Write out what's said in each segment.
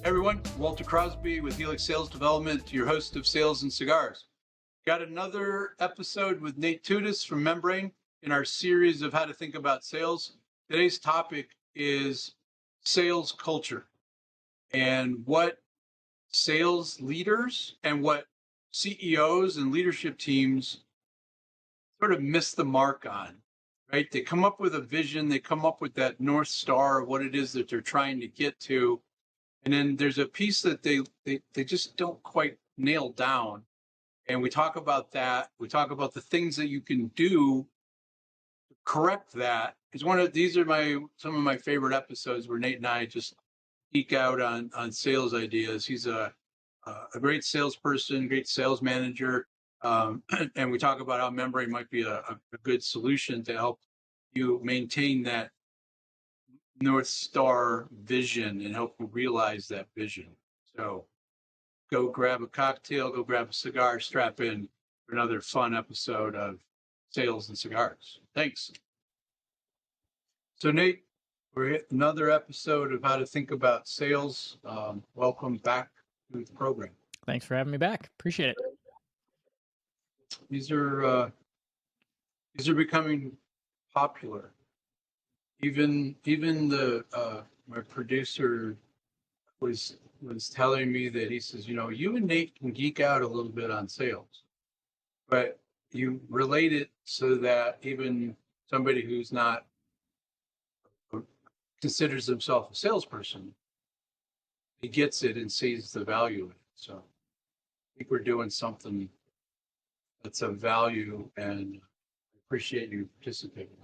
Everyone, Walter Crosby with Helix Sales Development, your host of Sales and Cigars. Got another episode with Nate Tutas from Membrane in our series of how to think about sales. Today's topic is sales culture and what sales leaders and what CEOs and leadership teams sort of miss the mark on, right? They come up with a vision, they come up with that North Star of what it is that they're trying to get to. And then there's a piece that they just don't quite nail down. And we talk about that. We talk about the things that you can do to correct that. These are some of my favorite episodes where Nate and I just geek out on sales ideas. He's a great salesperson, great sales manager. And we talk about how Membrane might be a good solution to help you maintain that North Star vision and help you realize that vision. So go grab a cocktail, go grab a cigar, strap in for another fun episode of Sales and Cigars. Thanks. So Nate, we're at another episode of how to think about sales. Welcome back to the program. Thanks for having me back. Appreciate it. These are becoming popular. Even my producer was telling me that he says, you and Nate can geek out a little bit on sales, but you relate it so that even somebody who's not considers himself a salesperson, he gets it and sees the value in it. So I think we're doing something that's of value, and I appreciate you participating.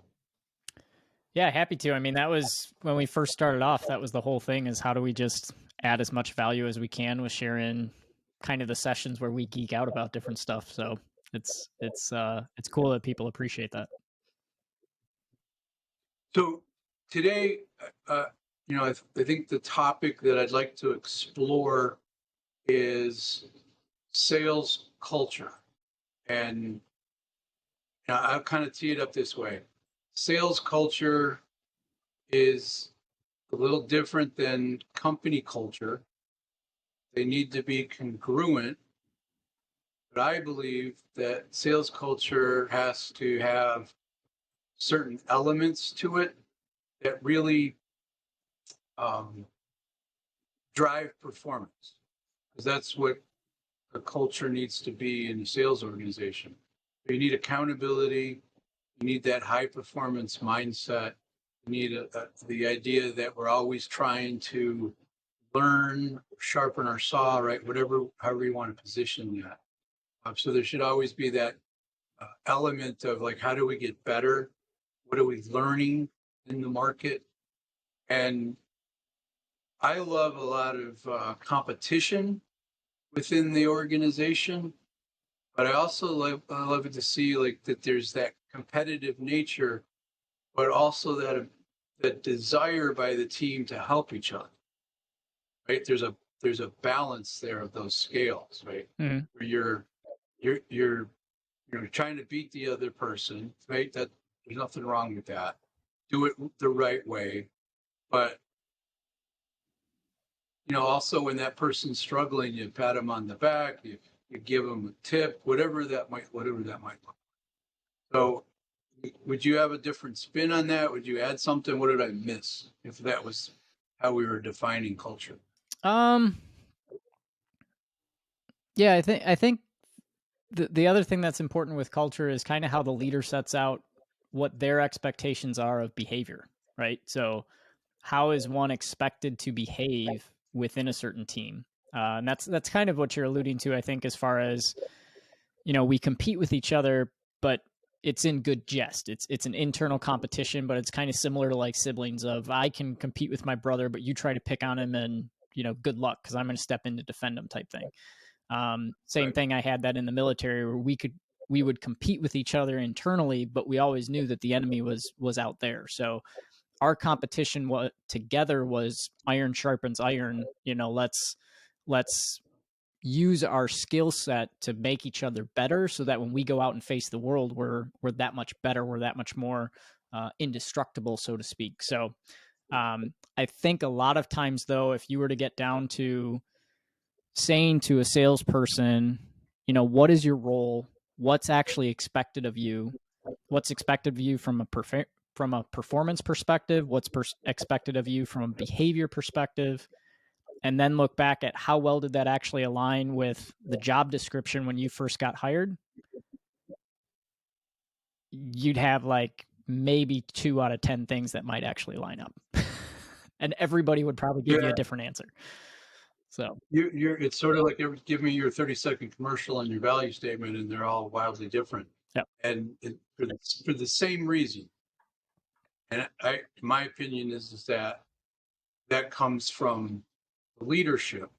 Yeah, happy to. I mean, that was when we first started off, that was the whole thing, is how do we just add as much value as we can with sharing kind of the sessions where we geek out about different stuff. So it's cool that people appreciate that. So today, I think the topic that I'd like to explore is sales culture. And I'll kind of tee it up this way. Sales culture is a little different than company culture. They need to be congruent. But I believe that sales culture has to have certain elements to it that really drive performance. Because that's what a culture needs to be in a sales organization. You need accountability. You need that high performance mindset. You need the idea that we're always trying to learn, sharpen our saw, right? However you want to position that. So there should always be that element of like, how do we get better? What are we learning in the market? And I love a lot of competition within the organization, but I also love it to see like that there's that competitive nature, but also that desire by the team to help each other. Right? There's a balance there of those scales, right? Mm-hmm. Where you're trying to beat the other person, right? That there's nothing wrong with that. Do it the right way, but also when that person's struggling, you pat them on the back, you give them a tip, whatever that might look. So would you have a different spin on that? Would you add something? What did I miss if that was how we were defining culture? Yeah, I think the other thing that's important with culture is kind of how the leader sets out what their expectations are of behavior, right? So how is one expected to behave within a certain team? And that's kind of what you're alluding to, I think, as far as, we compete with each other, but it's in good jest. It's an internal competition, but it's kind of similar to like siblings of, I can compete with my brother, but you try to pick on him and, good luck, because I'm going to step in to defend him type thing. Same thing. I had that in the military where we would compete with each other internally, but we always knew that the enemy was out there. So our competition together was iron sharpens iron. Let's use our skill set to make each other better, so that when we go out and face the world, we're that much better. We're that much more indestructible, so to speak. So I think a lot of times, though, if you were to get down to saying to a salesperson, what is your role? What's actually expected of you? What's expected of you from a performance perspective? What's expected of you from a behavior perspective? And then look back at how well did that actually align with the job description when you first got hired? You'd have like maybe 2 out of 10 things that might actually line up. And everybody would probably give you a different answer. So it's sort of like give me your 30-second commercial and your value statement, and they're all wildly different. Yeah. And for the same reason. And my opinion is that comes from leadership,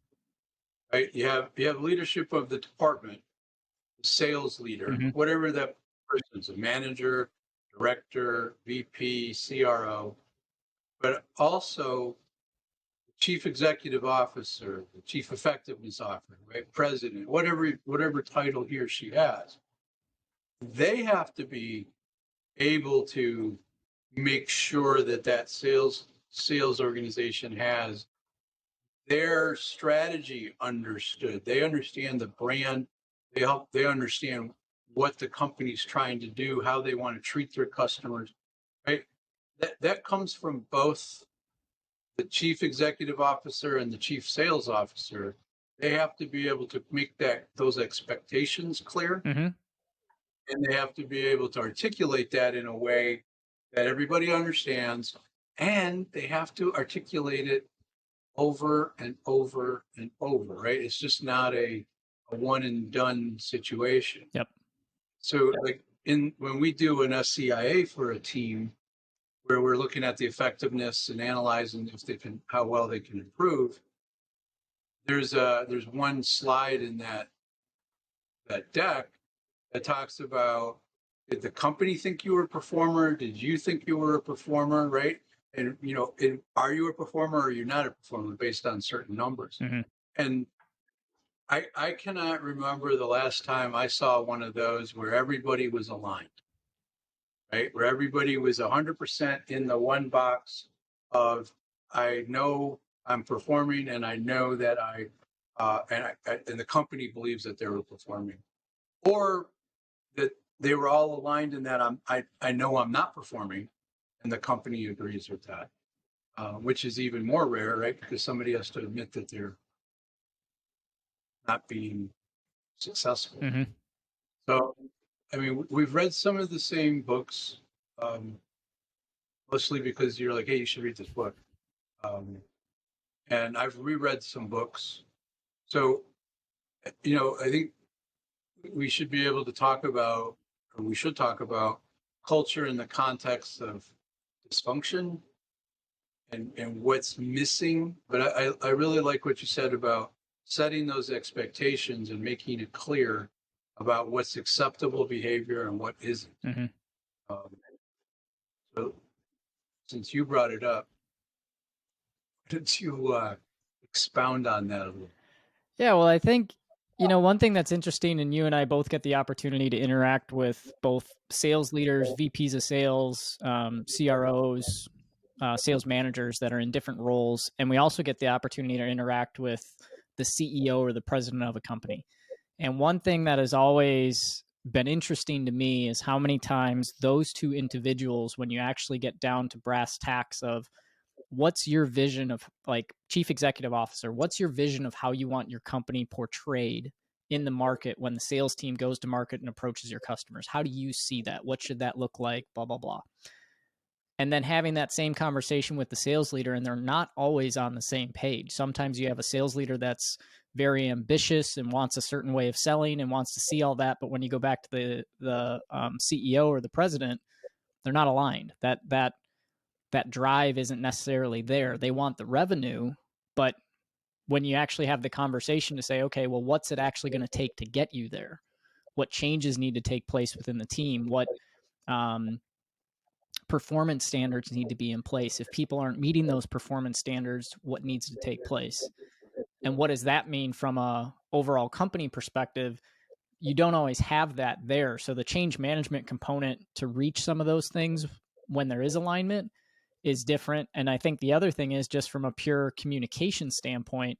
right? You have leadership of the department, the sales leader, whatever that person is, a manager, director, VP, CRO, but also chief executive officer, the chief effectiveness officer, right? President, whatever title he or she has. They have to be able to make sure that sales organization has their strategy understood. They understand the brand. They understand what the company's trying to do, how they want to treat their customers, right? That comes from both the chief executive officer and the chief sales officer. They have to be able to make those expectations clear. And they have to be able to articulate that in a way that everybody understands, and they have to articulate it over and over and over, right? It's just not a one and done situation. Yep. So like when we do an SCIA for a team where we're looking at the effectiveness and analyzing how well they can improve, there's one slide in that deck that talks about, did the company think you were a performer? Did you think you were a performer, right? And, are you a performer or are you not a performer based on certain numbers? And I cannot remember the last time I saw one of those where everybody was aligned, right? Where everybody was 100% in the one box of, I know I'm performing and I know that and the company believes that they were performing. Or that they were all aligned in that I know I'm not performing, and the company agrees with that, which is even more rare, right? Because somebody has to admit that they're not being successful. So, I mean, we've read some of the same books, mostly because you're like, hey, you should read this book. And I've reread some books. So, I think we should be able to talk about, or we should talk about, culture in the context of dysfunction and what's missing. But I really like what you said about setting those expectations and making it clear about what's acceptable behavior and what isn't. So since you brought it up, did you expound on that a little? Yeah, well, I think, one thing that's interesting, and you and I both get the opportunity to interact with both sales leaders, VPs of sales, CROs, sales managers that are in different roles. And we also get the opportunity to interact with the CEO or the president of a company. And one thing that has always been interesting to me is how many times those two individuals, when you actually get down to brass tacks of what's your vision of, like, chief executive officer, what's your vision of how you want your company portrayed in the market when the sales team goes to market and approaches your customers? How do you see that? What should that look like? Blah, blah, blah. And then having that same conversation with the sales leader, and they're not always on the same page. Sometimes you have a sales leader that's very ambitious and wants a certain way of selling and wants to see all that. But when you go back to the CEO or the president, they're not aligned. That drive isn't necessarily there. They want the revenue, but when you actually have the conversation to say, okay, well, what's it actually going to take to get you there? What changes need to take place within the team? What performance standards need to be in place? If people aren't meeting those performance standards, what needs to take place? And what does that mean from a overall company perspective? You don't always have that there. So the change management component to reach some of those things when there is alignment is different. And I think the other thing is just from a pure communication standpoint,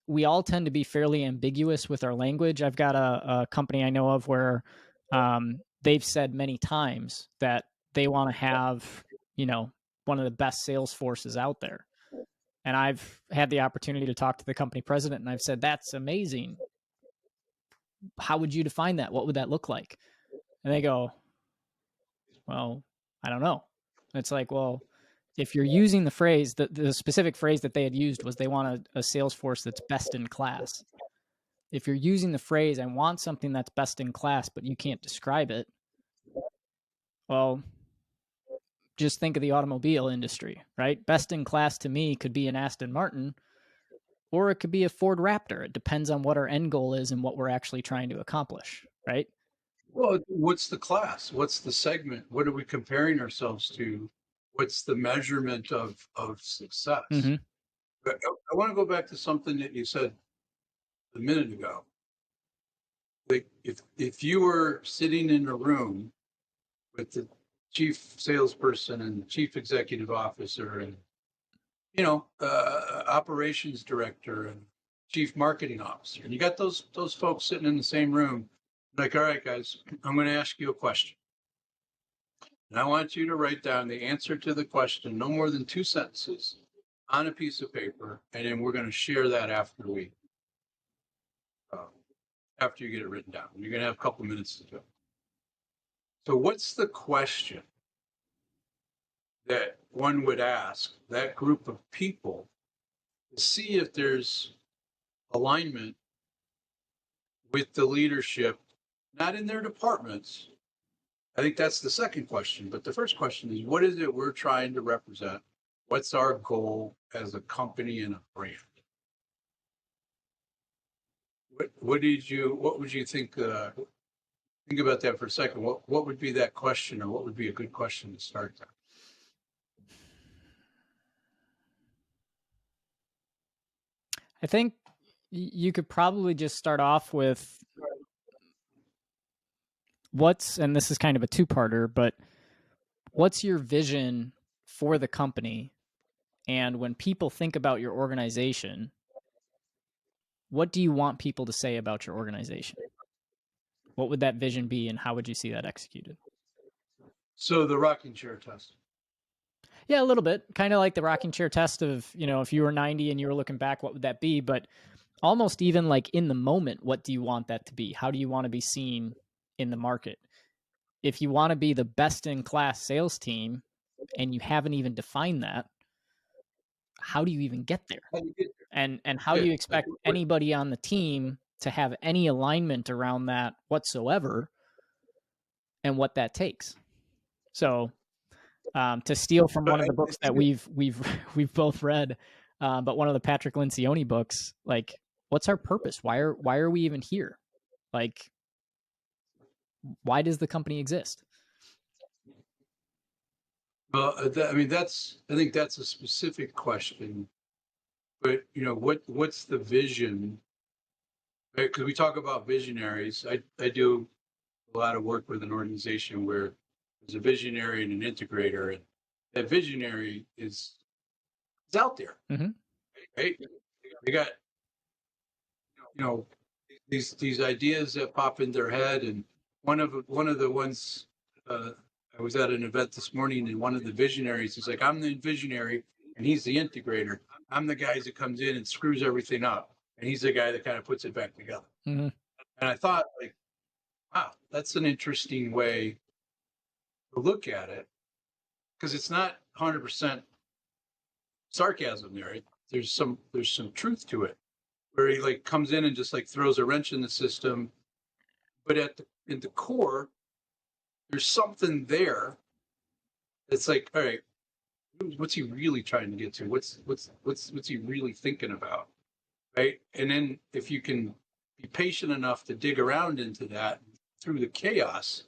we all tend to be fairly ambiguous with our language. I've got a company I know of where they've said many times that they want to have, one of the best sales forces out there. And I've had the opportunity to talk to the company president, and I've said, that's amazing. How would you define that? What would that look like? And they go, well, I don't know. It's like, well, if you're using the phrase, the specific phrase that they had used was they want a sales force that's best in class. If you're using the phrase, I want something that's best in class, but you can't describe it, well, just think of the automobile industry, right? Best in class to me could be an Aston Martin, or it could be a Ford Raptor. It depends on what our end goal is and what we're actually trying to accomplish, right? Well, what's the class? What's the segment? What are we comparing ourselves to? What's the measurement of success? Mm-hmm. But I want to go back to something that you said a minute ago. Like if you were sitting in a room with the chief salesperson and the chief executive officer and operations director and chief marketing officer, and you got those folks sitting in the same room, like, all right, guys, I'm going to ask you a question. And I want you to write down the answer to the question, no more than 2 sentences, on a piece of paper, and then we're going to share that after you get it written down. You're going to have a couple of minutes to do it. So, what's the question that one would ask that group of people to see if there's alignment with the leadership, not in their departments? I think that's the second question. But the first question is, what is it we're trying to represent? What's our goal as a company and a brand? What would you think? Think about that for a second. What would be that question, or what would be a good question to start there? I think you could probably just start off with and this is kind of a two-parter, but what's your vision for the company? And when people think about your organization, what do you want people to say about your organization? What would that vision be, and how would you see that executed? So the rocking chair test. Yeah, a little bit. Kind of like the rocking chair test of, if you were 90 and you were looking back, what would that be? But almost even like in the moment, what do you want that to be? How do you want to be seen in the market? If you want to be the best in class sales team and you haven't even defined that, how do you even get there? How do you get there? And how do you expect anybody on the team to have any alignment around that whatsoever, and what that takes? So to steal from one of the books that we've both read, but one of the Patrick Lencioni books, like, what's our purpose? Why are we even here? Like, why does the company exist? Well, I think that's a specific question. But what's the vision? Because we talk about visionaries. I do a lot of work with an organization where there's a visionary and an integrator, and that visionary is out there, Mm-hmm. right? They got these ideas that pop in their head, and one of the ones I was at an event this morning, and one of the visionaries is like, I'm the visionary, and he's the integrator. I'm the guy that comes in and screws everything up, and he's the guy that kind of puts it back together. Mm-hmm. And I thought, like, wow, that's an interesting way to look at it, because it's not 100% sarcasm there. There's some truth to it, where he like comes in and just like throws a wrench in the system, but in the core, there's something there that's like, all right, what's he really trying to get to? What's he really thinking about, right? And then if you can be patient enough to dig around into that through the chaos,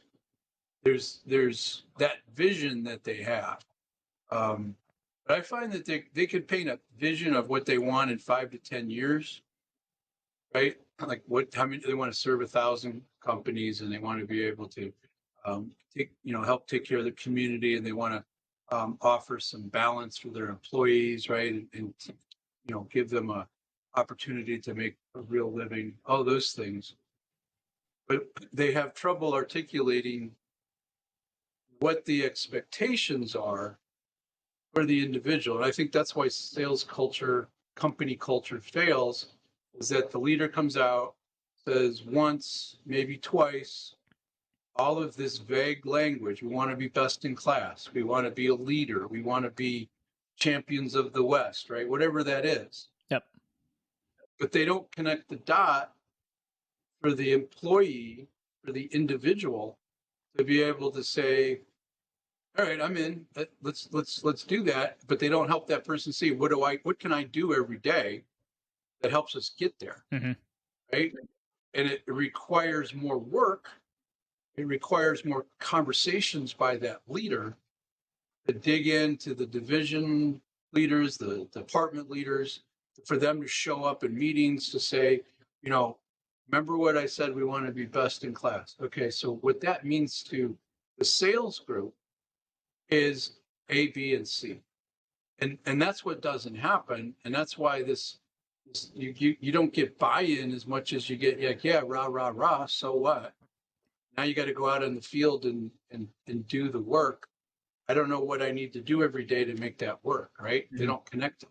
there's that vision that they have. But I find that they could paint a vision of what they want in 5 to 10 years, right? Like how many they want to serve 1,000 companies, and they want to be able to help take care of the community, and they want to offer some balance for their employees, right? And give them a opportunity to make a real living, all those things. But they have trouble articulating what the expectations are for the individual. And I think that's why sales culture, company culture fails, is that the leader comes out, says once, maybe twice, all of this vague language. We want to be best in class. We want to be a leader. We want to be champions of the West, right? Whatever that is. Yep. But they don't connect the dot for the employee, for the individual, to be able to say, all right, I'm in. Let's do that. But they don't help that person see what can I do every day that helps us get there, right? And it requires more work. It requires more conversations by that leader to dig into the division leaders, the department leaders, for them to show up in meetings to say, remember what I said, we want to be best in class. Okay, so what that means to the sales group is A, B, and C. And that's what doesn't happen. And that's why you don't get buy-in as much as you get, like, yeah, rah, rah, rah, so what? Now you got to go out in the field and do the work. I don't know what I need to do every day to make that work, right? They don't connect it.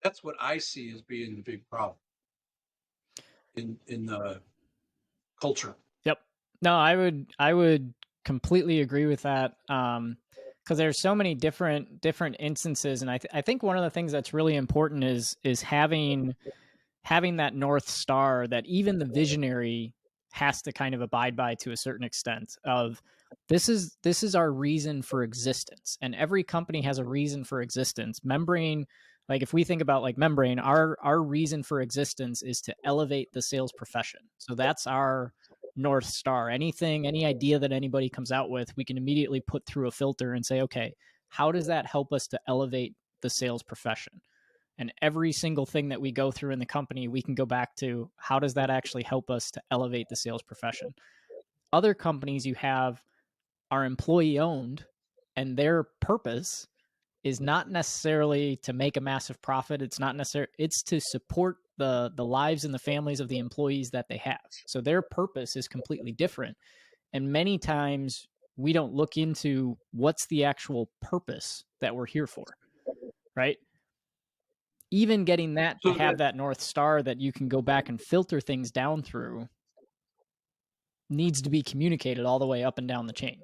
That's what I see as being the big problem in the culture. Yep. No, I would completely agree with that. Because there's so many different instances, and I think one of the things that's really important is having that North Star that even the visionary has to kind of abide by to a certain extent. Of this is our reason for existence, and every company has a reason for existence. Membrane, like if we think about like Membrane, our reason for existence is to elevate the sales profession. So that's our North Star. Any idea that anybody comes out with, we can immediately put through a filter and say, okay, how does that help us to elevate the sales profession? And every single thing that we go through in the company, we can go back to how does that actually help us to elevate the sales profession? Other companies you have are employee owned, and their purpose is not necessarily to make a massive profit. It's not necessarily, it's to support the lives and the families of the employees that they have. So their purpose is completely different. And many times we don't look into what's the actual purpose that we're here for, right? Even getting that to have that North Star that you can go back and filter things down through needs to be communicated all the way up and down the chain.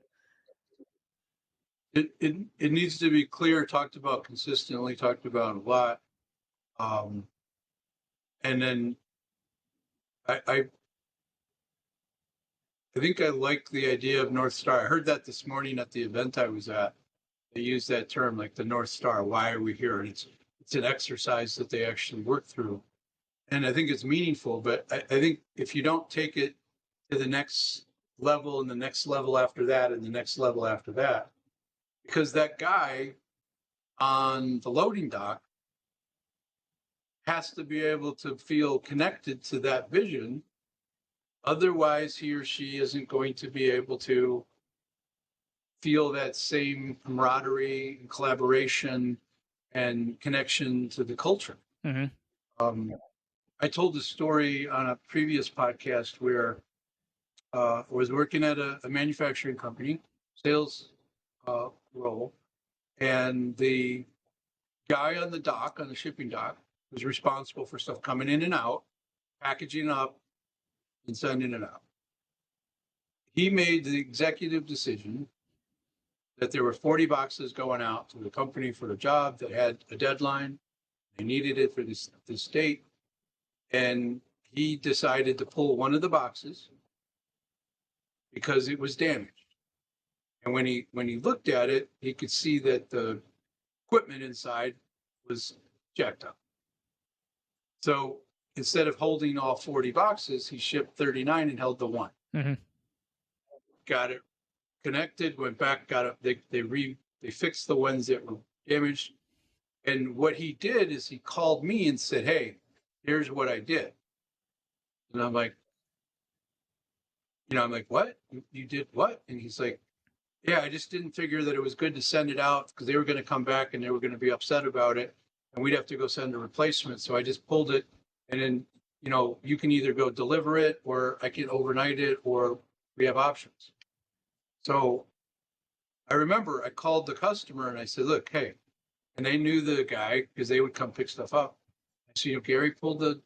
It needs to be clear, talked about consistently, talked about a lot. And then I think I like the idea of North Star. I heard that this morning at the event I was at. They use that term, like the North Star. Why are we here? And it's an exercise that they actually work through. And I think it's meaningful, but I think if you don't take it to the next level and the next level after that and the next level after that, because that guy on the loading dock has to be able to feel connected to that vision. Otherwise, he or she isn't going to be able to feel that same camaraderie and collaboration and connection to the culture. I told a story on a previous podcast where I was working at a manufacturing company, sales role, and the guy on the dock, on the shipping dock, was responsible for stuff coming in and out, packaging up, and sending it out. He made the executive decision that there were 40 boxes going out to the company for a job that had a deadline. They needed it for this date. And he decided to pull one of the boxes because it was damaged. And when he looked at it, he could see that the equipment inside was jacked up. So instead of holding all 40 boxes, he shipped 39 and held the one. Got it connected, went back, got it. They fixed the ones that were damaged. And what he did is he called me and said, hey, here's what I did. And I'm like, what? You did what? And he's like, Yeah, I just didn't figure that it was good to send it out because they were going to come back and they were going to be upset about it, and we'd have to go send a replacement. So I just pulled it, and then you can either go deliver it, or I can overnight it, or we have options. So I remember I called the customer and I said, "Look, hey," and they knew the guy because they would come pick stuff up. I said, Gary pulled the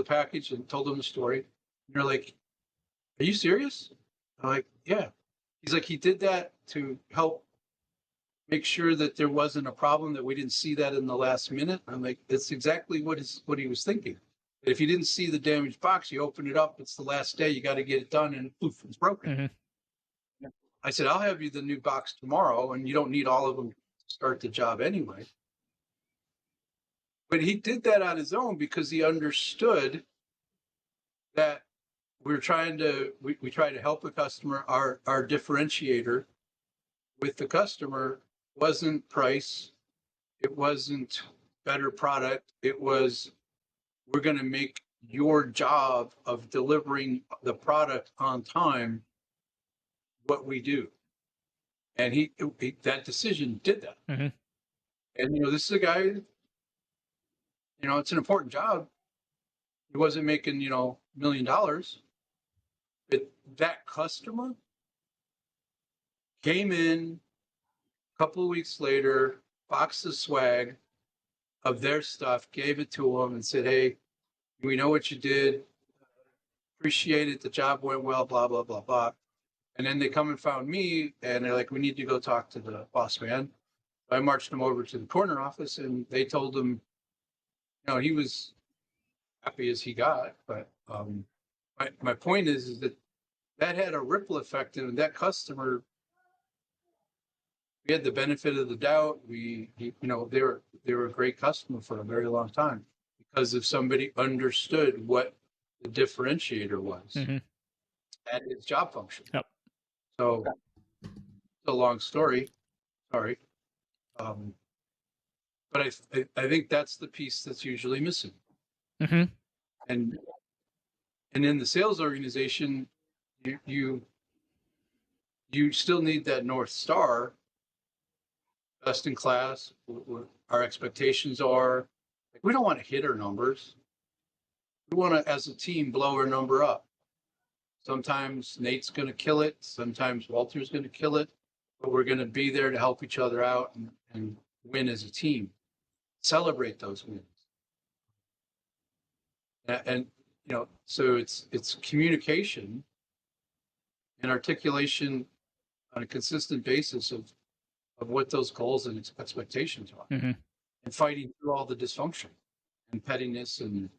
package and told them the story. And they're like, "Are you serious?" I'm like, "Yeah." He's like, "He did that to help make sure that there wasn't a problem, that we didn't see that in the last minute." I'm like, "That's exactly what he was thinking. If you didn't see the damaged box, you open it up, it's the last day, you got to get it done, and poof, it's broken." Mm-hmm. I said, "I'll have you the new box tomorrow, and you don't need all of them to start the job anyway." But he did that on his own because he understood that we try to help the customer. Our differentiator with the customer wasn't price, it wasn't better product, it was, we're going to make your job of delivering the product on time what we do. And he that decision did that. Mm-hmm. And this is a guy, it's an important job. He wasn't making $1 million, but that customer came in a couple of weeks later, boxed the swag of their stuff, gave it to him, and said, "Hey, we know what you did. Appreciate it. The job went well, blah, blah, blah, blah." And then they come and found me, and they're like, "We need to go talk to the boss man." I marched them over to the corner office, and they told him, he was happy as he got. But my point is that had a ripple effect, and that customer, we had the benefit of the doubt. They were a great customer for a very long time because if somebody understood what the differentiator was Mm-hmm. at its job function. Yep. So it's a long story. Sorry. But I think that's the piece that's usually missing. Mm-hmm. And in the sales organization, you still need that North Star, best in class. What our expectations are. Like, we don't want to hit our numbers. We want to, as a team, blow our number up. Sometimes Nate's going to kill it. Sometimes Walter's going to kill it. But we're going to be there to help each other out and win as a team. Celebrate those wins. And so it's communication and articulation on a consistent basis of what those goals and expectations are, Mm-hmm. and fighting through all the dysfunction and pettiness and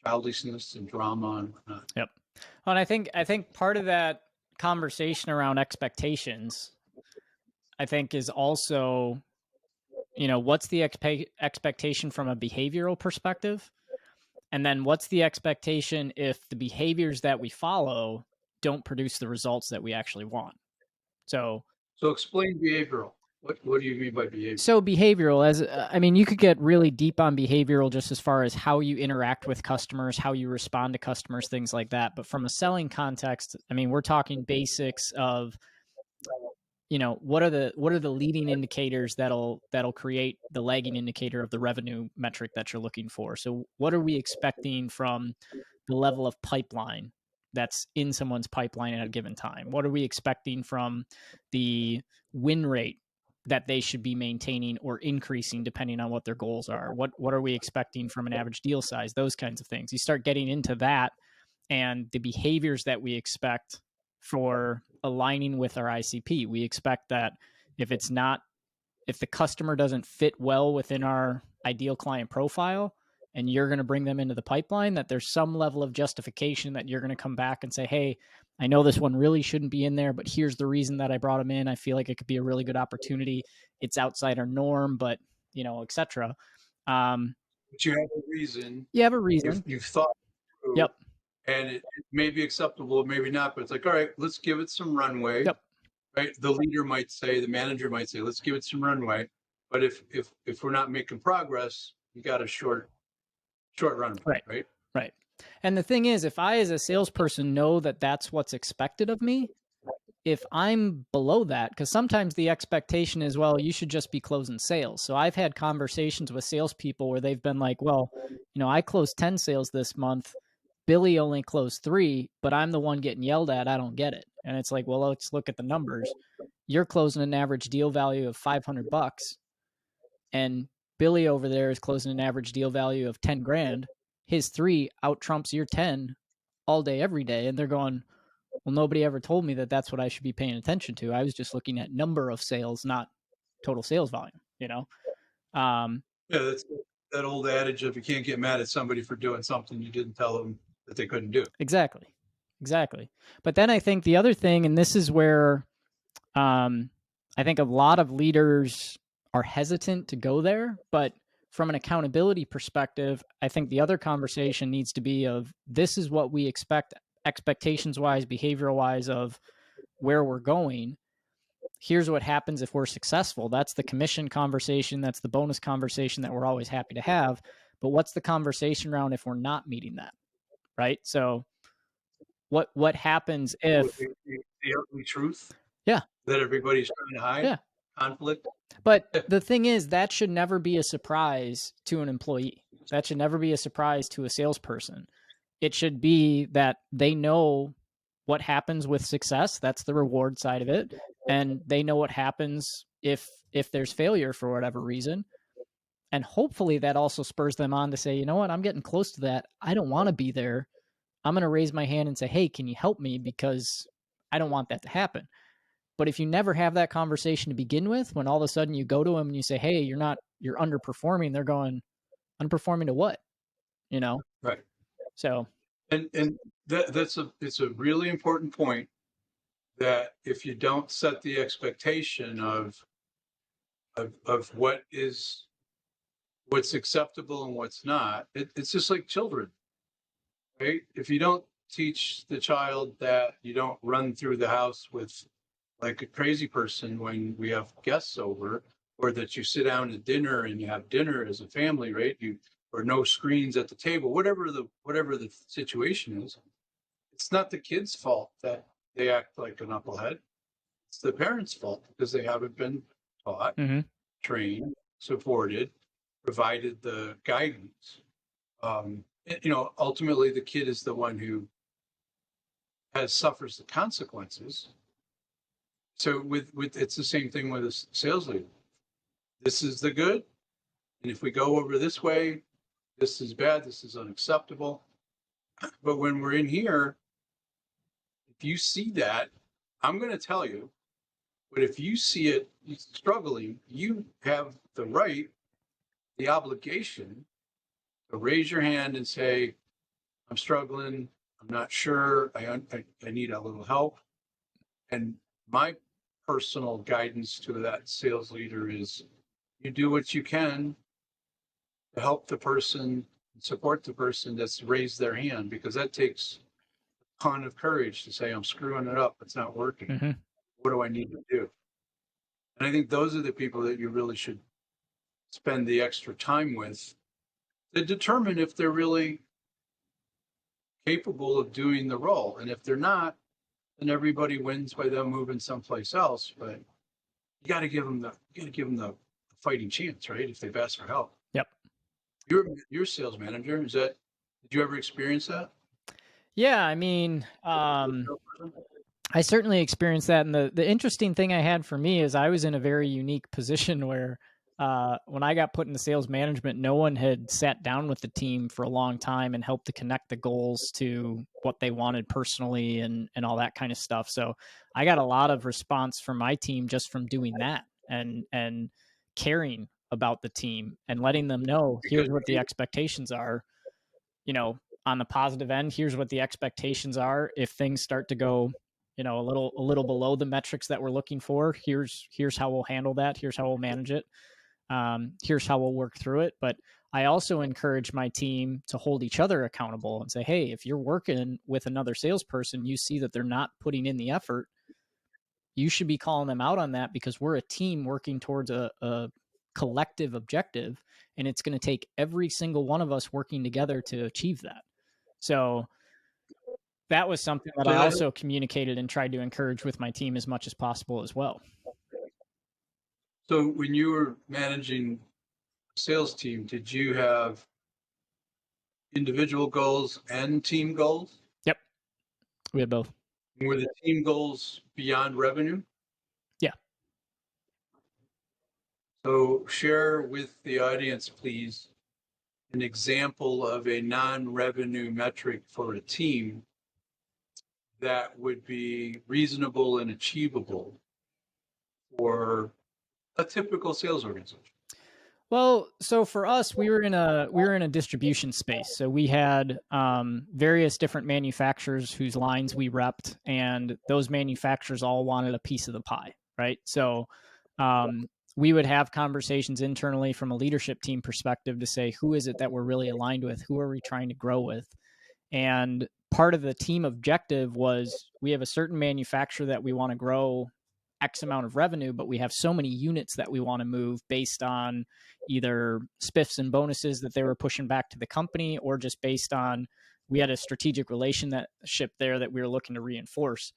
childishness and drama and whatnot. Yep. Well, and I think part of that conversation around expectations, I think, is also, what's the expectation from a behavioral perspective? And then what's the expectation if the behaviors that we follow don't produce the results that we actually want? So explain behavioral. What do you mean by behavior? So behavioral, you could get really deep on behavioral just as far as how you interact with customers, how you respond to customers, things like that. But from a selling context, we're talking basics of, what are the leading indicators that'll create the lagging indicator of the revenue metric that you're looking for. So what are we expecting from the level of pipeline that's in someone's pipeline at a given time? What are we expecting from the win rate that they should be maintaining or increasing depending on what their goals are? What are we expecting from an average deal size? Those kinds of things. You start getting into that, and the behaviors that we expect for aligning with our ICP. We expect that if the customer doesn't fit well within our ideal client profile, and you're going to bring them into the pipeline, that there's some level of justification that you're going to come back and say, "Hey, I know this one really shouldn't be in there, but here's the reason that I brought him in. I feel like it could be a really good opportunity. It's outside our norm, but etc." But you have a reason. You have a reason. You've thought through. Yep. And it may be acceptable, maybe not, but it's like, all right, let's give it some runway. Yep. Right? The leader might say, the manager might say, let's give it some runway. But if we're not making progress, you got a short runway, right? Right. And the thing is, if I as a salesperson know that that's what's expected of me, if I'm below that, because sometimes the expectation is, well, you should just be closing sales. So I've had conversations with salespeople where they've been like, well, I closed 10 sales this month. Billy only closed 3, but I'm the one getting yelled at. I don't get it. And it's like, well, let's look at the numbers. You're closing an average deal value of $500, and Billy over there is closing an average deal value of 10 grand. His 3 out trumps your 10 all day, every day. And they're going, well, nobody ever told me that that's what I should be paying attention to. I was just looking at number of sales, not total sales volume, Yeah, that's that old adage of you can't get mad at somebody for doing something you didn't tell them that they couldn't do. Exactly. But then I think the other thing, and this is where I think a lot of leaders are hesitant to go there, but from an accountability perspective, I think the other conversation needs to be of this is what we expect expectations wise, behavioral wise, of where we're going. Here's what happens if we're successful. That's the commission conversation. That's the bonus conversation that we're always happy to have. But what's the conversation around if we're not meeting that? Right. So what happens if The ugly truth? Yeah. That everybody's trying to hide? Yeah. Conflict? But the thing is, that should never be a surprise to an employee. That should never be a surprise to a salesperson. It should be that they know what happens with success. That's the reward side of it. And they know what happens if there's failure for whatever reason. And hopefully that also spurs them on to say, you know what, I'm getting close to that. I don't want to be there. I'm going to raise my hand and say, hey, can you help me? Because I don't want that to happen. But if you never have that conversation to begin with, when all of a sudden you go to them and you say, hey, you're underperforming, they're going, underperforming to what? Right. So. And it's a really important point that if you don't set the expectation of what's acceptable and what's not, it's just like children, right? If you don't teach the child that you don't run through the house with like a crazy person when we have guests over, or that you sit down at dinner and you have dinner as a family, right? Or no screens at the table, whatever the situation is, it's not the kid's fault that they act like a knucklehead. It's the parents' fault because they haven't been taught, trained, supported, provided the guidance. Ultimately, the kid is the one who suffers the consequences. So with it's the same thing with a sales leader. This is the good, and if we go over this way, this is bad. This is unacceptable. But when we're in here, if you see that, I'm going to tell you. But if you see it struggling, you have the right, the obligation to raise your hand and say, I'm struggling. I'm not sure. I need a little help. And my personal guidance to that sales leader is you do what you can to help the person, support the person that's raised their hand, because that takes a ton of courage to say, I'm screwing it up. It's not working. What do I need to do? And I think those are the people that you really should spend the extra time with to determine if they're really capable of doing the role. And if they're not, then everybody wins by them moving someplace else. But you got to give them the fighting chance, right? If they've asked for help. Yep. You're a sales manager. Did you ever experience that? Yeah, I mean, I certainly experienced that. And the interesting thing I had for me is I was in a very unique position where when I got put into sales management, no one had sat down with the team for a long time and helped to connect the goals to what they wanted personally and all that kind of stuff. So I got a lot of response from my team just from doing that and caring about the team and letting them know, here's what the expectations are, on the positive end, here's what the expectations are. If things start to go, a little below the metrics that we're looking for, here's how we'll handle that. Here's how we'll manage it. Here's how we'll work through it. But I also encourage my team to hold each other accountable and say, hey, if you're working with another salesperson, you see that they're not putting in the effort, you should be calling them out on that, because we're a team working towards a collective objective, and it's going to take every single one of us working together to achieve that. So that was something that I also communicated and tried to encourage with my team as much as possible as well. So when you were managing a sales team, did you have individual goals and team goals? Yep. We had both. Were the team goals beyond revenue? Yeah. So share with the audience, please, an example of a non-revenue metric for a team that would be reasonable and achievable for a typical sales organization. Well, so for us, we were in a distribution space. So we had various different manufacturers whose lines we repped, and those manufacturers all wanted a piece of the pie, right? So we would have conversations internally from a leadership team perspective to say, who is it that we're really aligned with? Who are we trying to grow with? And part of the team objective was we have a certain manufacturer that we want to grow X amount of revenue, but we have so many units that we want to move based on either spiffs and bonuses that they were pushing back to the company, or just based on we had a strategic relationship there that we were looking to reinforce.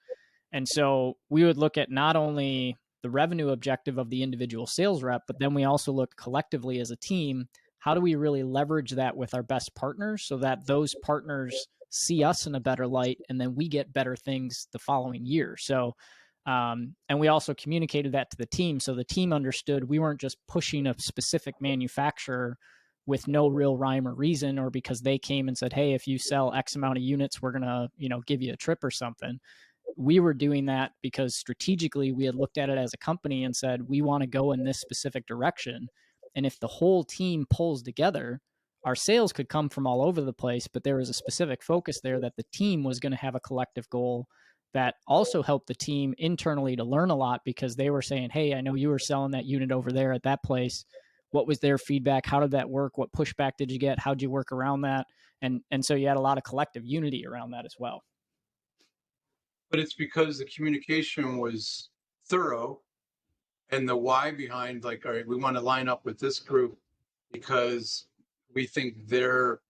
And so we would look at not only the revenue objective of the individual sales rep, but then we also look collectively as a team, how do we really leverage that with our best partners so that those partners see us in a better light, and then we get better things the following year. So and we also communicated that to the team, so the team understood we weren't just pushing a specific manufacturer with no real rhyme or reason, or because they came and said, hey, if you sell X amount of units, we're gonna give you a trip or something. We were doing that because strategically we had looked at it as a company and said we want to go in this specific direction, and if the whole team pulls together, our sales could come from all over the place, but there was a specific focus there that the team was going to have a collective goal that also helped the team internally to learn a lot, because they were saying, hey, I know you were selling that unit over there at that place. What was their feedback? How did that work? What pushback did you get? How'd you work around that? And so you had a lot of collective unity around that as well. But it's because the communication was thorough, and the why behind, like, all right, we want to line up with this group because we think their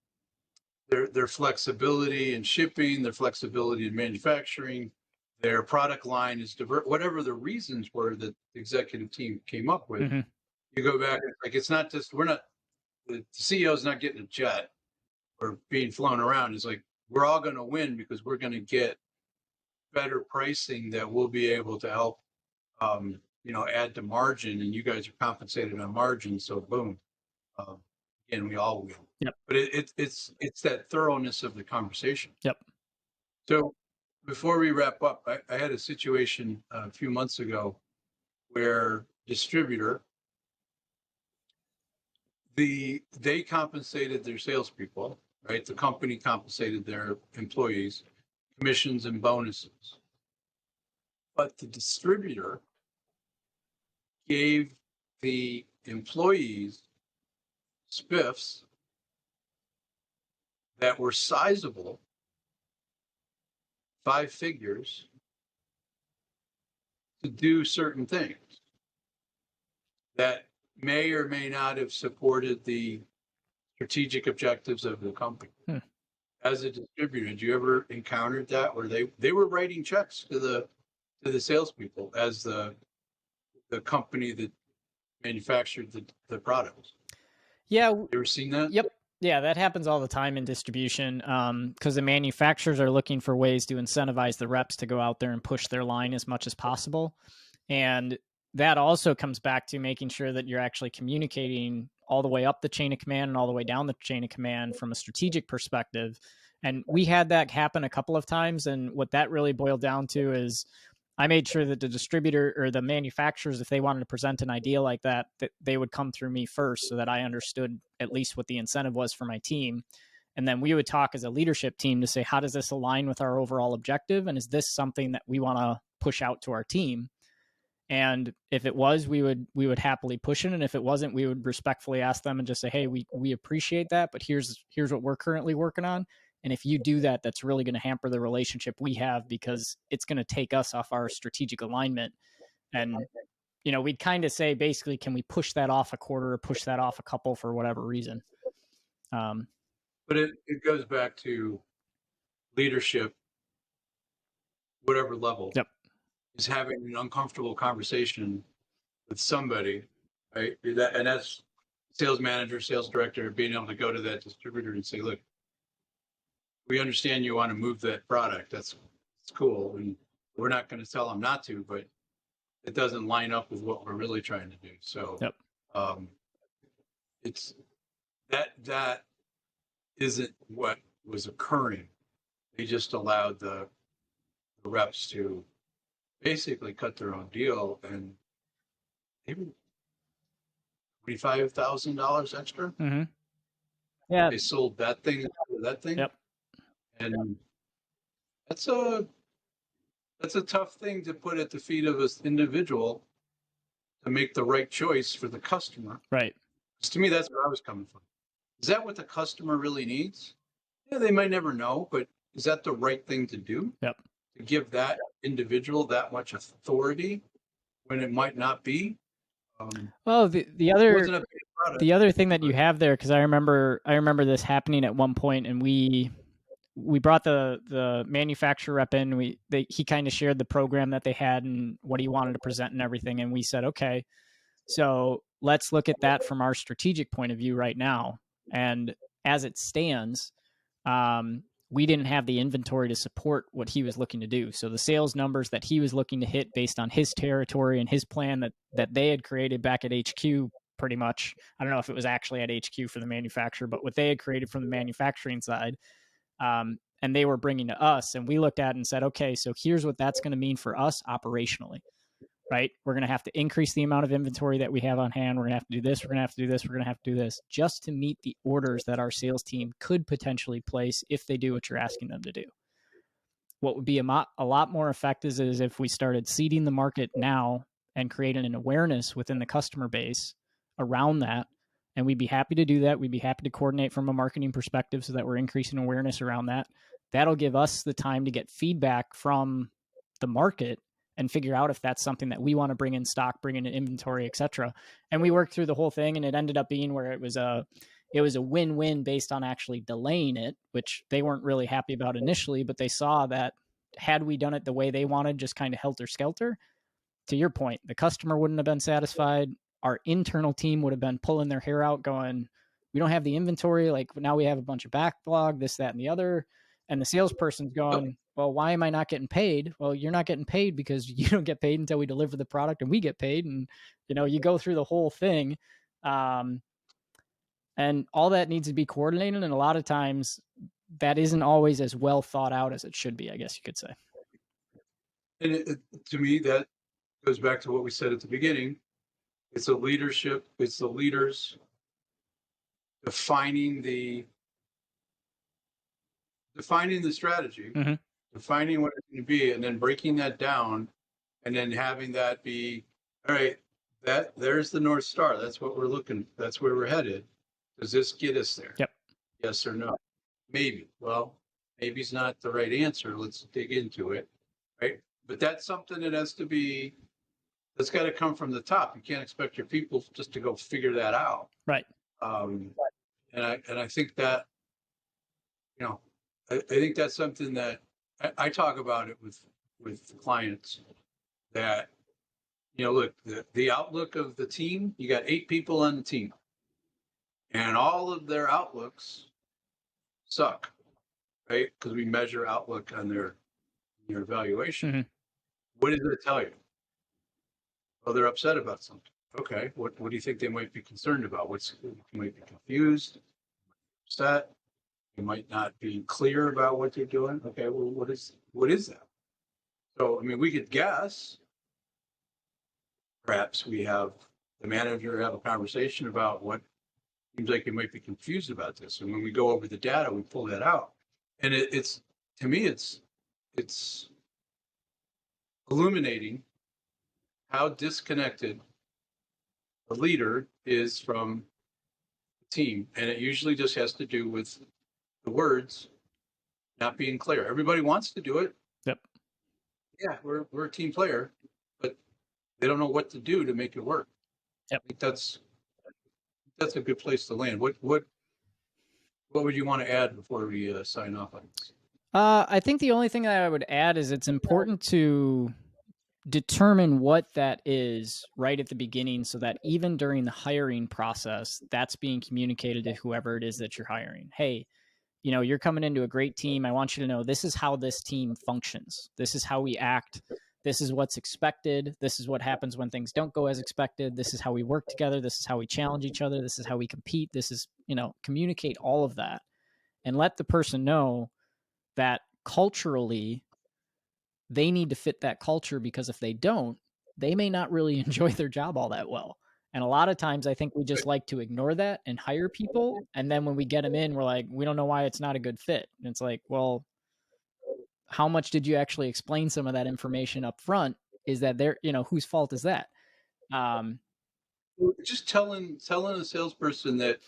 flexibility in shipping, their flexibility in manufacturing, their product line is diverse, whatever the reasons were that the executive team came up with. Mm-hmm. You go back, like, it's not just, the CEO is not getting a jet or being flown around. It's like, we're all going to win because we're going to get better pricing that will be able to help, add to margin, and you guys are compensated on margin. So boom, again, we all win. Yep. But it's that thoroughness of the conversation. Yep. So before we wrap up, I had a situation a few months ago where distributor, they compensated their salespeople, right? The company compensated their employees, commissions and bonuses. But the distributor gave the employees spiffs that were sizable, 5 figures, to do certain things that may or may not have supported the strategic objectives of the company. As a distributor, did you ever encounter that where they were writing checks to the salespeople as the company that manufactured the products? Yeah. You ever seen that? Yep. Yeah, that happens all the time in distribution, because the manufacturers are looking for ways to incentivize the reps to go out there and push their line as much as possible. And that also comes back to making sure that you're actually communicating all the way up the chain of command and all the way down the chain of command from a strategic perspective. And we had that happen a couple of times. And what that really boiled down to is I made sure that the distributor or the manufacturers, if they wanted to present an idea like that they would come through me first, so that I understood at least what the incentive was for my team. And then we would talk as a leadership team to say, how does this align with our overall objective? And is this something that we want to push out to our team? And if it was, we would happily push it. And if it wasn't, we would respectfully ask them and just say, hey, we appreciate that, but here's what we're currently working on. And if you do that, that's really going to hamper the relationship we have, because it's going to take us off our strategic alignment. And, we'd kind of say, basically, can we push that off a quarter or push that off a couple for whatever reason? But it goes back to leadership whatever level, Yep. is having an uncomfortable conversation with somebody, right? And that's sales manager, sales director, being able to go to that distributor and say, look, we understand you want to move that product. That's cool. And we're not going to tell them not to, but it doesn't line up with what we're really trying to do. So Yep. It's that isn't what was occurring. They just allowed the reps to basically cut their own deal, and maybe $25,000 extra. Mm-hmm. Yeah. They sold that thing, Yep. and that's a tough thing to put at the feet of an individual to make the right choice for the customer. Right. Because to me, that's where I was coming from. Is that what the customer really needs? Yeah, they might never know, but is that the right thing to do? Yep. To give that individual that much authority when it might not be? Well, the other thing that you have there, because I remember this happening at one point, and we brought the manufacturer rep in. He kind of shared the program that they had and what he wanted to present and everything, and we said, okay, so let's look at that from our strategic point of view right now. And as it stands, we didn't have the inventory to support what he was looking to do. So the sales numbers that he was looking to hit based on his territory and his plan that they had created back at HQ, pretty much, I don't know if it was actually at HQ for the manufacturer, but what they had created from the manufacturing side, and they were bringing to us, and we looked at it and said, okay, so here's what that's going to mean for us operationally. Right? We're going to have to increase the amount of inventory that we have on hand. We're going to have to do this. We're going to have to do this. We're going to have to do this just to meet the orders that our sales team could potentially place if they do what you're asking them to do. What would be a lot more effective is if we started seeding the market now and creating an awareness within the customer base around that. And we'd be happy to do that. We'd be happy to coordinate from a marketing perspective so that we're increasing awareness around that. That'll give us the time to get feedback from the market and figure out if that's something that we want to bring in stock, bring in inventory, et cetera. And we worked through the whole thing, and it ended up being where it was a win-win based on actually delaying it, which they weren't really happy about initially, but they saw that had we done it the way they wanted, just kind of helter-skelter, to your point, the customer wouldn't have been satisfied. Our internal team would have been pulling their hair out going, we don't have the inventory. Like now we have a bunch of backlog, this, that, and the other. And the salesperson's going, well, why am I not getting paid? Well, you're not getting paid because you don't get paid until we deliver the product and we get paid. And, you go through the whole thing. And all that needs to be coordinated. And a lot of times that isn't always as well thought out as it should be, I guess you could say. And to me, that goes back to what we said at the beginning. It's the leaders defining the strategy, mm-hmm. defining what it's going to be, and then breaking that down, and then having that be, all right, there's the North Star. That's what we're looking. That's where we're headed. Does this get us there? Yep. Yes or no? Maybe. Well, maybe's not the right answer. Let's dig into it, right? But that's something that has to be. That's got to come from the top. You can't expect your people just to go figure that out. Right. And I think that, I think that's something that I talk about it with clients that, look, the outlook of the team, you got 8 people on the team and all of their outlooks suck, right? Because we measure outlook on their evaluation. Mm-hmm. What does it tell you? Well, they're upset about something. Okay. What do you think they might be concerned about? You might be confused, upset. You might not be clear about what they're doing. Okay, well, what is that? So, I mean, we could guess. Perhaps we have the manager have a conversation about what seems like you might be confused about this. And when we go over the data, we pull that out. And it's to me, it's illuminating how disconnected the leader is from the team. And it usually just has to do with the words not being clear. Everybody wants to do it. Yep. Yeah, we're a team player, but they don't know what to do to make it work. Yep. I think that's a good place to land. What would you want to add before we sign off on this? I think the only thing that I would add is it's important to determine what that is right at the beginning so that even during the hiring process, that's being communicated to whoever it is that you're hiring. Hey, you're coming into a great team. I want you to know this is how this team functions. This is how we act. This is what's expected. This is what happens when things don't go as expected. This is how we work together. This is how we challenge each other. This is how we compete. This is, communicate all of that and let the person know that culturally they need to fit that culture, because if they don't, they may not really enjoy their job all that well. And a lot of times I think we just like to ignore that and hire people. And then when we get them in, we're like, we don't know why it's not a good fit. And it's like, well, how much did you actually explain some of that information up front? Is that there, whose fault is that? Just telling a salesperson that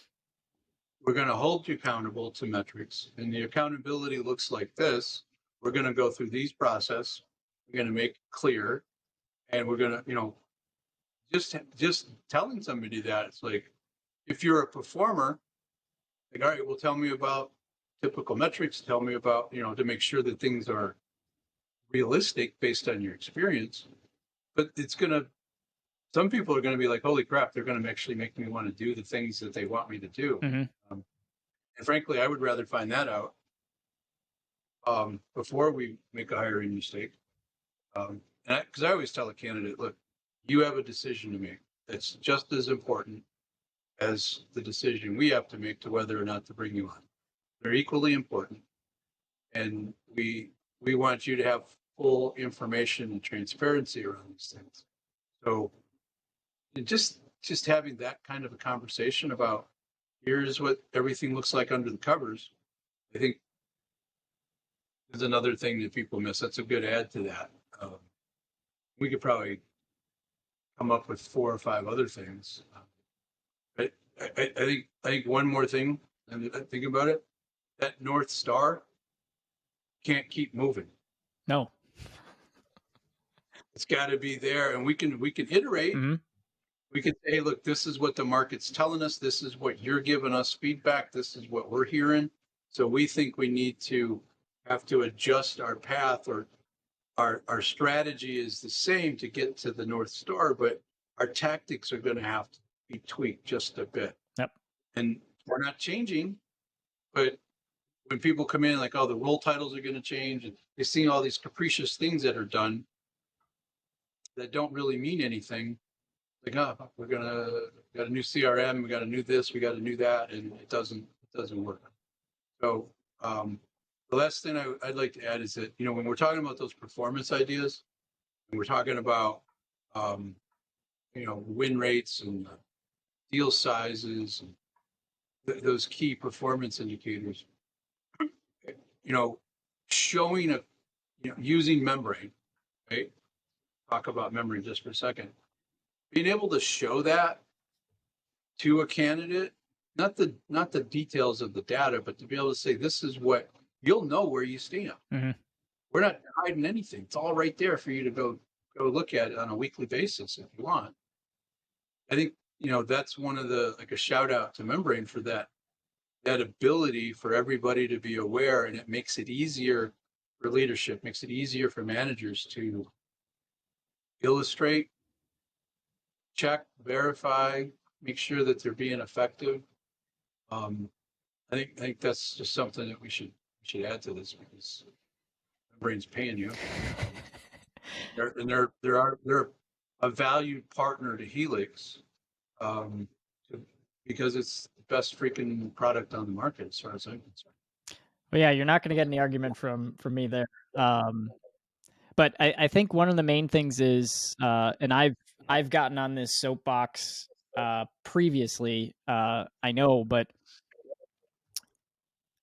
we're going to hold you accountable to metrics, and the accountability looks like this. We're going to go through these process. We're going to make it clear, and we're going to, just telling somebody that, it's like, if you're a performer, like, all right, well, tell me about typical metrics. Tell me about, to make sure that things are realistic based on your experience. But some people are going to be like, holy crap, they're going to actually make me want to do the things that they want me to do. Mm-hmm. And frankly, I would rather find that out before we make a hiring mistake. Because I always tell a candidate, look, you have a decision to make that's just as important as the decision we have to make to whether or not to bring you on. They're equally important. And we want you to have full information and transparency around these things. So just having that kind of a conversation about, here's what everything looks like under the covers, I think is another thing that people miss. That's a good add to that. We could probably come up with 4 or 5 other things. But I think one more thing, and I think about it, that North Star can't keep moving. No. It's got to be there, and we can iterate. Mm-hmm. We could say, hey, look, this is what the market's telling us. This is what you're giving us feedback. This is what we're hearing. So we think we need to have to adjust our path, or our strategy is the same to get to the North Star, but our tactics are going to have to be tweaked just a bit. Yep. And we're not changing, but when people come in like, oh, the role titles are going to change, and they see all these capricious things that are done that don't really mean anything. Like, oh, got a new CRM, we got a new this, we got a new that, and it doesn't work. So the last thing I'd like to add is that, when we're talking about those performance ideas, and we're talking about win rates and deal sizes and those key performance indicators, showing using membrane, right? Talk about membrane just for a second. Being able to show that to a candidate, not the details of the data, but to be able to say, this is what you'll know where you stand. Mm-hmm. We're not hiding anything. It's all right there for you to go look at it on a weekly basis if you want. I think, that's one of the, like, a shout out to Membrane for that ability for everybody to be aware, and it makes it easier for leadership, makes it easier for managers to illustrate, check, verify, make sure that they're being effective. I think that's just something that we should add to this, because Membrane's paying you, they're a valued partner to Helix, because it's the best freaking product on the market as far as I'm concerned. Well, yeah, you're not going to get any argument from me there. But I think one of the main things is, and I've gotten on this soapbox previously, I know, but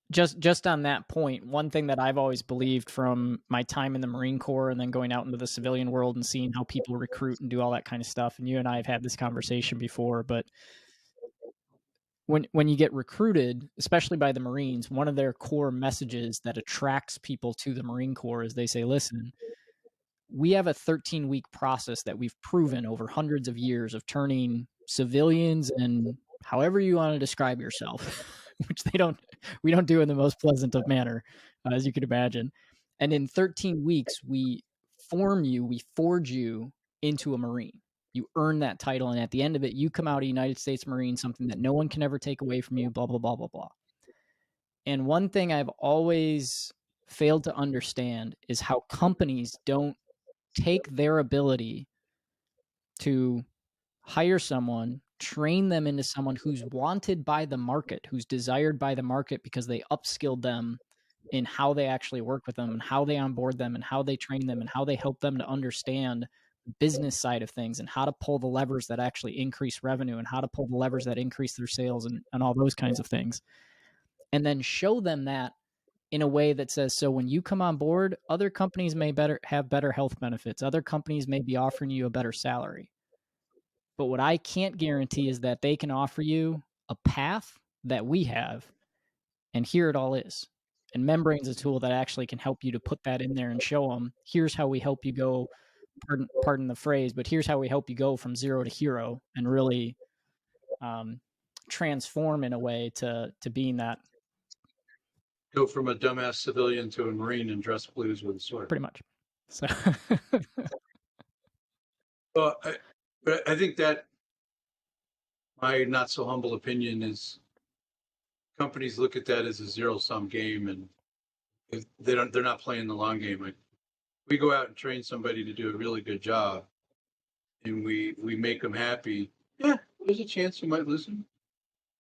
just on that point, one thing that I've always believed from my time in the Marine Corps and then going out into the civilian world and seeing how people recruit and do all that kind of stuff, and you and I have had this conversation before, but when you get recruited, especially by the Marines, one of their core messages that attracts people to the Marine Corps is they say, listen, we have a 13-week process that we've proven over hundreds of years of turning civilians, and however you want to describe yourself, which we don't do in the most pleasant of manner, as you can imagine. And in 13 weeks, we forge you into a Marine. You earn that title, and at the end of it, you come out a United States Marine, something that no one can ever take away from you, blah, blah, blah, blah, blah. And one thing I've always failed to understand is how companies don't take their ability to hire someone, train them into someone who's wanted by the market, who's desired by the market because they upskilled them in how they actually work with them and how they onboard them and how they train them and how they help them to understand the business side of things and how to pull the levers that actually increase revenue and how to pull the levers that increase their sales and all those kinds of things. And then show them that in a way that says, so when you come on board, other companies may have better health benefits. Other companies may be offering you a better salary. But what I can't guarantee is that they can offer you a path that we have, and here it all is. And Membrane's a tool that actually can help you to put that in there and show them, here's how we help you go, pardon the phrase, but here's how we help you go from zero to hero and really transform in a way to being that. Go from a dumbass civilian to a Marine and dress blues with a sword. Pretty much. So. Well, I think that my not so humble opinion is companies look at that as a zero-sum game, and if they're not playing the long game. Like, we go out and train somebody to do a really good job, and we make them happy. Yeah, there's a chance you might lose them.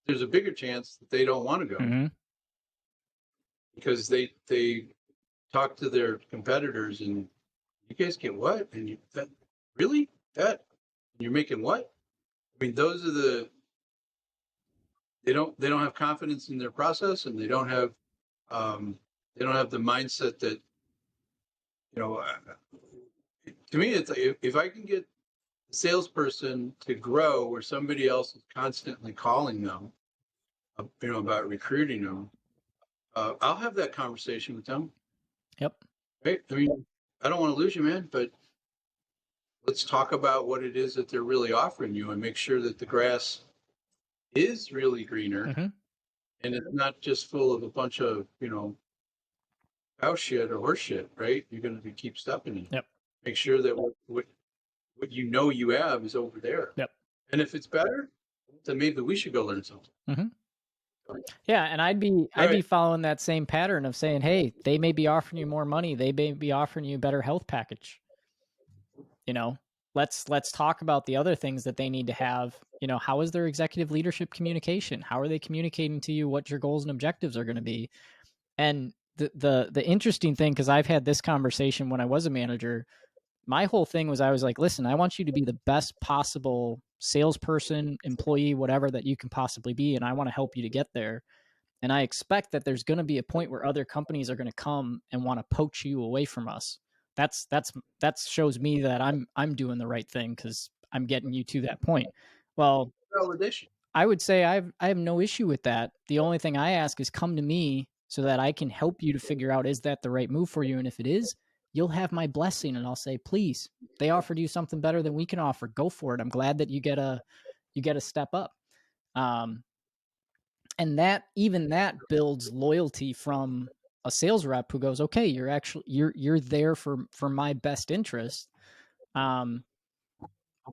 There's a bigger chance that they don't want to go because they talk to their competitors and you guys get what? And you that really that you're making what? I mean, those are the they don't have confidence in their process, and they don't have the mindset that, you know, to me it's like if I can get a salesperson to grow where somebody else is constantly calling them, you know, about recruiting them, I'll have that conversation with them. Yep. Right. I mean, I don't want to lose you, man, but let's talk about what it is that they're really offering you and make sure that the grass is really greener and it's not just full of a bunch of, you know, cow shit or horse shit, right? You're going to keep stepping in. Yep. Make sure that what you know you have is over there. Yep. And if it's better, then maybe we should go learn something. Yeah, and I'd be following that same pattern of saying, hey, they may be offering you more money, they may be offering you a better health package. You know, let's talk about the other things that they need to have. You know, how is their executive leadership communication? How are they communicating to you what your goals and objectives are going to be? And the interesting thing, because I've had this conversation when I was a manager, my whole thing was I was like, listen, I want you to be the best possible salesperson, employee, whatever that you can possibly be, and I want to help you to get there. And I expect that there's going to be a point where other companies are going to come and want to poach you away from us. That shows me that I'm doing the right thing because I'm getting you to that point. Well, validation. I would say I have no issue with that. The only thing I ask is come to me so that I can help you to figure out, is that the right move for you? And if it is, you'll have my blessing, and I'll say, please, they offered you something better than we can offer. Go for it. I'm glad that you get a step up. And that builds loyalty from a sales rep who goes, okay, you're there for my best interest. Okay.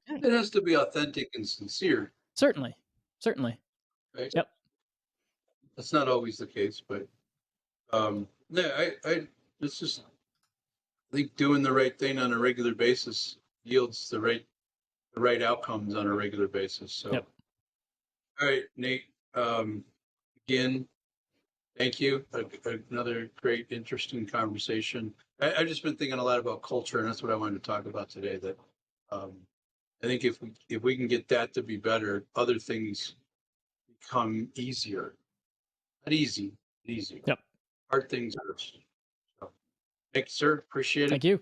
It has to be authentic and sincere. Certainly. Right? Yep. That's not always the case, but yeah, I it's just, I think doing the right thing on a regular basis yields the right outcomes on a regular basis. So, yep. All right, Nate. Again, thank you. Another great, interesting conversation. I've just been thinking a lot about culture, and that's what I wanted to talk about today. That I think if we can get that to be better, other things become easier. Not easy, easier. Yep. Hard things first. So, thank you, sir. Appreciate it. Thank you.